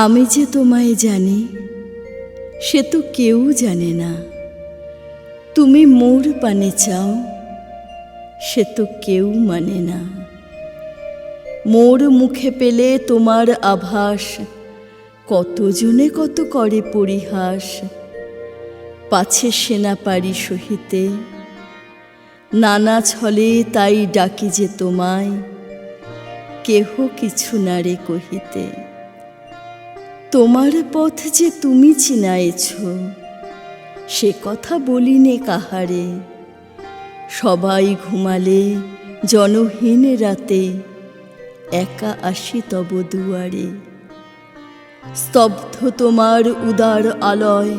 আমি যে তোমায় জানি সে তো কেউ জানে না, তুমি মোর পানে চাও সে তো কেউ মানে না। মোর মুখে পেলে তোমার আভাস কতজনে কত করে পরিহাস, পাছে সেনা পারি সহিতে নানা ছলে তাই ডাকি যে তোমায় কেহ কিছু না রে কহিতে। তোমার পথ যে তুমি চিনায়েছ সে কথা বলিনে কাহারে, সবাই ঘুমালে জনহীন রাতে একা আসি তব দুয়ারে। স্তব্ধ তোমার উদার আলয়,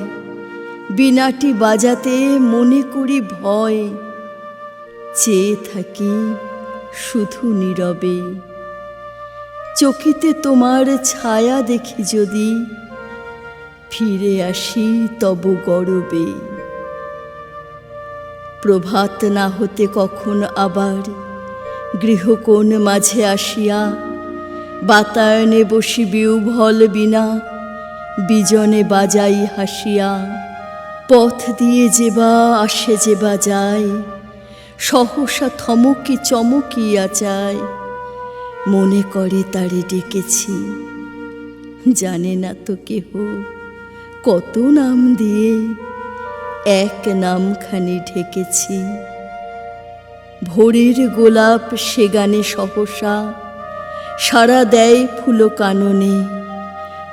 বীণাটি বাজাতে মনে করি ভয়, চেয়ে থাকি শুধু নীরবে। চকিতে তোমার ছায়া দেখি যদি ফিরে আসি তব গরবে। প্রভাত না হতে কখন আবার গৃহকোণ মাঝে আসিয়া, বাতায়নে বসি বিউভল বিনা বিজনে বাজাই হাসিয়া। পথ দিয়ে যেবা আসে যেবা যায়, সহসা থমকি চমকিয়া যায়, মনে করে তারে ডেকেছি, জানে না তো কেহ কত নাম দিয়ে এক নামখানি ঢেকেছি। ভোরের গোলাপ সে গানে সহসা সাড়া দেয় ফুল কাননে,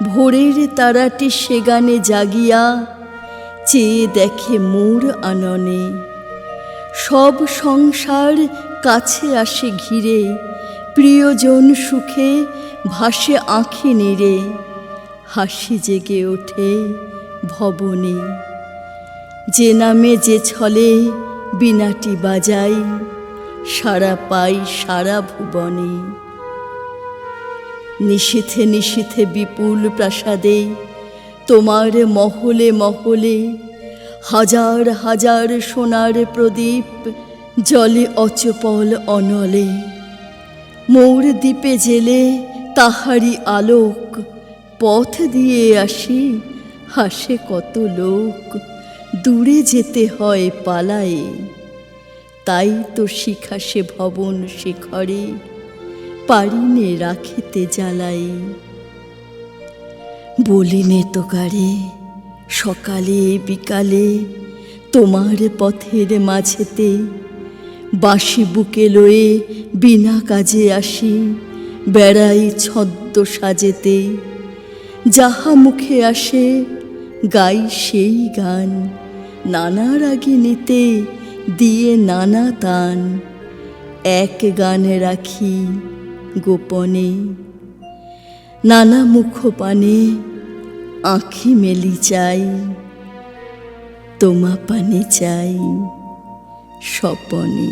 ভোরের তারাটি সে গানে জাগিয়া চেয়ে দেখে মোর আননে। সব সংসার কাছে আসে ঘিরে, প্রিয়জন সুখে ভাসে আঁখি নীরে, হাসি জেগে ওঠে ভবনে। যে নামে যে ছলে বীণাটি বাজাই, সারা পাই সারা ভুবনে। নিশীথে নিশীথে বিপুল প্রাসাদে তোমার মহলে মহলে, হাজার হাজার সোনার প্রদীপ জলে অচপল অনলে। মোর দ্বীপে জেলে তাহারি আলোক, পথ দিয়ে আসি হাসে কত লোক, দূরে যেতে হয় পালায়ে। তাই তো শিখা সে ভবন শিখরে, পারিনে রাখিতে জ্বালায়ে। বলিনে তো কারে সকালে বিকালে তোমার পথের মাঝেতে, বাঁশি বুকে লয়ে বিনা কাজে আসি বেড়াই ছদ্ম সাজেতে। যাহা মুখে আসে গাই সেই গান, নানা রাগিনীতে দিয়ে নানা তান। এক গান রাখি গোপনে, নানা মুখ পানে আঁখি মেলি চাই, তোমা পানে চাই স্বপনে।